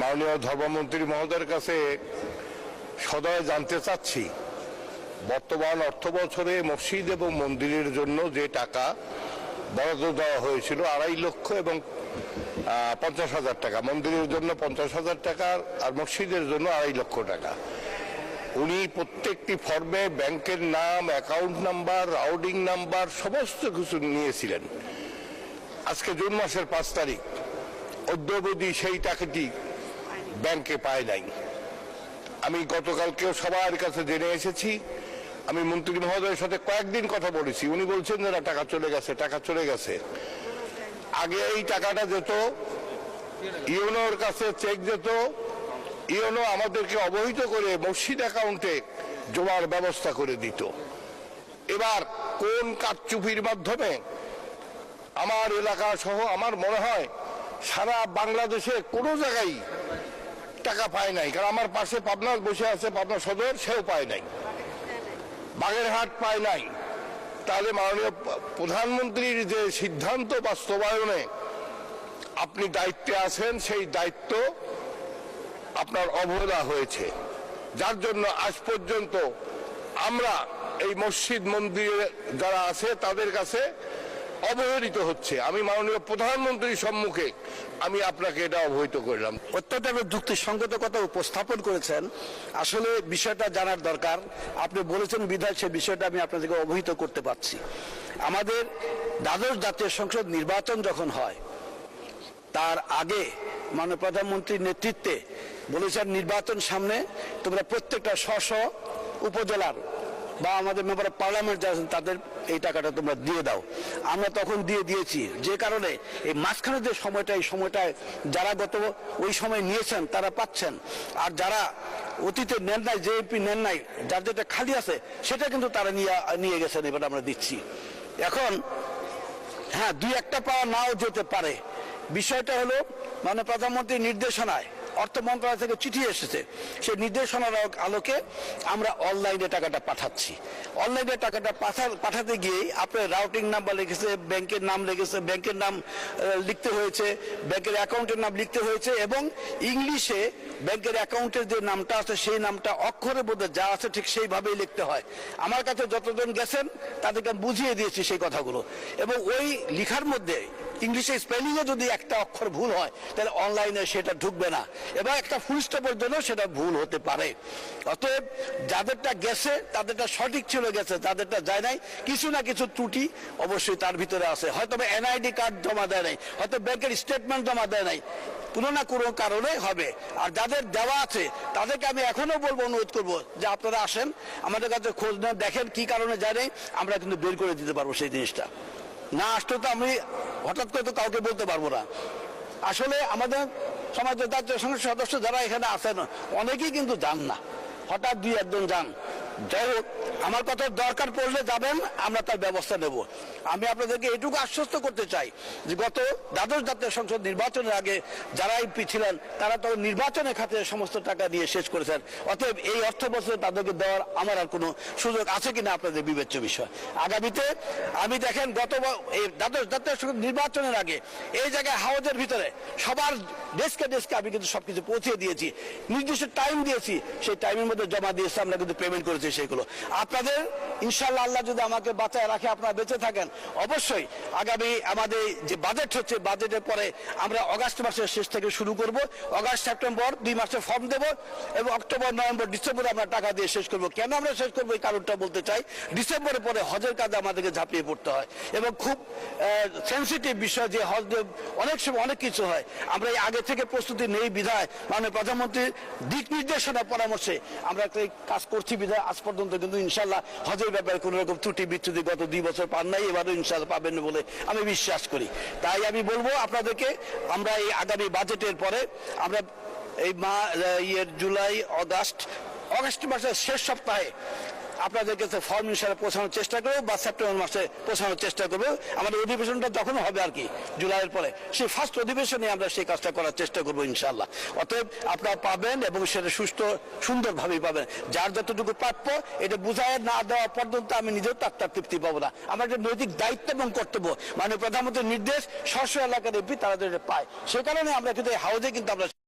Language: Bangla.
মাননীয় ধর্মমন্ত্রী মহোদয়ের কাছে সদয় জানতে চাচ্ছি, বর্তমান অর্থ বছরে মসজিদ এবং মন্দিরের জন্য যে টাকা বরাদ্দ দেওয়া হয়েছিল 2.5 লক্ষ এবং 50,000 টাকা, মন্দিরের জন্য 50,000 টাকা আর মসজিদের জন্য 2.5 লক্ষ টাকা, উনি প্রত্যেকটি ফর্মে ব্যাংকের নাম, অ্যাকাউন্ট নাম্বার, রাউটিং নাম্বার সমস্ত কিছু নিয়েছিলেন। আজকে জুন মাসের 5 তারিখ, অদ্যাবধি সেই টাকাটি ব্যাংকে পায় নাই। আমি গতকালকেও সবার কাছে জেনে এসেছি, আমি মন্ত্রী মহোদয়ের সাথে কয়েকদিন কথা বলেছি, উনি বলছেন যে না, টাকা চলে গেছে, টাকা চলে গেছে। আগে এই টাকাটা যেত ইউনোর কাছে, চেক যেত, ইউনো আমাদেরকে অবহিত করে মসজিদ অ্যাকাউন্টে জমার ব্যবস্থা করে দিত। এবার কোন কারচুপির মাধ্যমে আমার এলাকা সহ আমার মনে হয় সারা বাংলাদেশে কোনো জায়গায় টাকা পায় নাই। কারণ আমার পাশে পাবনা বসে আছে, পাবনা সদর, সেও পায় নাই, বাগেরহাট পায় নাই। তাহলে মাননীয় প্রধানমন্ত্রীর যে সিদ্ধান্ত বাস্তবায়নে আপনি দায়িত্বে আছেন, সেই দায়িত্ব আপনার অবহেলা হয়েছে, যার জন্য আজ পর্যন্ত আমরা এই মসজিদ মন্দিরে যারা আছে তাদের কাছে অবহেলিত হচ্ছে। আমি মাননীয় প্রধানমন্ত্রীর সম্মুখে আমি আপনাকে এটা অবহিত করলাম। অত্যন্ত যুক্তিসঙ্গত কথা উপস্থাপন করেছেন। আসলে বিষয়টা জানার দরকার, আপনি বলেছেন বিধায় সে বিষয়টা আমি আপনাদেরকে অবহিত করতে পারছি। আমাদের দ্বাদশ জাতীয় সংসদ নির্বাচন যখন হয় তার আগে মাননীয় প্রধানমন্ত্রীর নেতৃত্বে বলেছেন, নির্বাচন সামনে তোমরা প্রত্যেকটা স্ব উপজেলার বা আমাদের মেম্বার অফ পার্লামেন্ট যারা আছেন তাদের এই টাকাটা তোমরা দিয়ে দাও। আমরা তখন দিয়েছি, যে কারণে এই মাঝখানে যে সময়টা, এই সময়টায় যারা গত ওই সময় নিয়েছেন তারা পাচ্ছেন, আর যারা অতীতে নেন নাই, যে এমপি নেন নাই, যার যেটা খালি আছে সেটা কিন্তু তারা নিয়ে গেছেন, এবার আমরা দিচ্ছি। এখন হ্যাঁ, 2-1টা পাওয়া নাও যেতে পারে। বিষয়টা হলো মানে প্রধানমন্ত্রীর নির্দেশনায় অর্থ মন্ত্রণালয় থেকে চিঠি এসেছে, সেই নির্দেশনার আলোকে আমরা অনলাইনে টাকাটা পাঠাচ্ছি। অনলাইনে টাকাটা পাঠাতে গিয়ে আপনার রাউটিং নাম্বার লিখেছে, ব্যাংকের নাম লিখেছে, ব্যাংকের নাম লিখতে হয়েছে, ব্যাংকের অ্যাকাউন্টের নাম লিখতে হয়েছে, এবং ইংলিশে ব্যাংকের অ্যাকাউন্টের যে নামটা আছে সেই নামটা অক্ষরের মধ্যে যা আছে ঠিক সেইভাবেই লিখতে হয়। আমার কাছে যতজন গেছেন তাদেরকে আমি বুঝিয়ে দিয়েছি সেই কথাগুলো, এবং ওই লিখার মধ্যে ইংলিশে স্পেলিংয়ে যদি একটা অক্ষর ভুল হয় তাহলে অনলাইনে সেটা ঢুকবে না, এবং একটা ফুল স্টপের জন্য সেটা ভুল হতে পারে। অতএব যাদেরটা গেছে তাদেরটা সঠিক ছিল গেছে, যাদেরটা যায় নাই কিছু না কিছু ত্রুটি অবশ্যই তার ভিতরে আছে। হয়তো এনআইডি কার্ড জমা দেয় নাই, হয়তো ব্যাংকের স্টেটমেন্ট জমা দেয় নাই, কোনো না কোনো কারণে হবে। আর যাদের দেওয়া আছে তাদেরকে আমি এখনো বলবো, অনুরোধ করবো যে আপনারা আসেন আমাদের কাছে, খোঁজ নেন, দেখেন কি কারণে যায় নাই, আমরা কিন্তু বের করে দিতে পারবো সেই জিনিসটা। না আসলে তো আমি হঠাৎ করে তো কাউকে বলতে পারবো না। আসলে আমাদের সমাজের জাতীয় সংসদ সদস্য যারা এখানে আছেন অনেকেই কিন্তু যান না, হঠাৎ 2-1 জন যান। যাই হোক, আমার কথা দরকার পড়লে যাবেন, আমরা তার ব্যবস্থা নেব। আমি আপনাদেরকে এইটুকু আশ্বস্ত করতে চাই যে গত দ্বাদশ জাতীয় সংসদ নির্বাচনের আগে যারা এমপি ছিলেন তারা তো নির্বাচনের খাতে সমস্ত টাকা দিয়ে শেষ করেছেন। অতএব এই অর্থ বছরে তাদেরকে দেওয়ার আমার আর কোনো সুযোগ আছে কিনা আপনাদের বিবেচ্য বিষয়। আগামীতে আমি দেখেন, গত এই দ্বাদশ জাতীয় সংসদ নির্বাচনের আগে এই জায়গায় হাউজের ভিতরে সবার ডেস্কে আমি কিন্তু সবকিছু পৌঁছে দিয়েছি, নির্দিষ্ট টাইম দিয়েছি, সেই টাইমের মধ্যে জমা দিয়েছি, আমরা কিন্তু পেমেন্ট করেছি সেগুলো। আপনাদের ইনশাআল্লাহ আল্লাহ যদি আমাকে বাঁচায় রাখে, আপনারা বেঁচে থাকেন, অবশ্যই আগামী আমাদের যে বাজেট হচ্ছে, বাজেটের পরে আমরা অগাস্ট মাসের শেষ থেকে শুরু করব, অগাস্ট সেপ্টেম্বর 2 মাসে ফর্ম দেব, এবং অক্টোবর নভেম্বর ডিসেম্বরে আমরা টাকা দিয়ে শেষ করব। কেন আমরা শেষ করবো এই কারণটা বলতে চাই, ডিসেম্বরের পরে হজের কাজে আমাদেরকে ঝাঁপিয়ে পড়তে হয়, এবং খুব সেন্সিটিভ বিষয় যে হজ অনেক সময় অনেক কিছু হয়। আমরা এই আগে থেকে প্রস্তুতি নেই বিধায় মাননীয় প্রধানমন্ত্রীর দিক নির্দেশনা পরামর্শে আমরা এই কাজ করছি বিধায় আজ পর্যন্ত কিন্তু ইনশাল্লাহ হজের ব্যাপারে কোনো রকম ত্রুটি বিচ্যুতি গত 2 বছর পান নাই, এবারও ইনশাল্লাহ পাবেন বলে আমি বিশ্বাস করি। তাই আমি বলবো আপনাদেরকে, আমরা এই আগামী বাজেটের পরে আমরা এই জুলাই অগাস্ট মাসের শেষ সপ্তাহে আপনাদের কাছে ফর্ম ইনশাআল্লাহ পৌঁছানোর চেষ্টা করবো, বা সেপ্টেম্বর মাসে পৌঁছানোর চেষ্টা করবো। আমাদের অধিবেশনটা তখন হবে আর কি, জুলাইয়ের পরে, সেই ফার্স্ট অধিবেশনে আমরা সেই কাজটা করার চেষ্টা করবো ইনশাআল্লাহ। অতএব আপনারা পাবেন, এবং সেটা সুস্থ সুন্দরভাবেই পাবেন। যার যতটুকু প্রাপ্য এটা বুঝায় না দেওয়া পর্যন্ত আমি নিজেও তার তৃপ্তি পাবো না। আমার একটা নৈতিক দায়িত্ব এবং কর্তব্য, মানে প্রধানমন্ত্রীর নির্দেশ স্ব এলাকার এমপি তারা যেটা পায়, সে কারণে আমরা কিন্তু হাউজে কিন্তু আমরা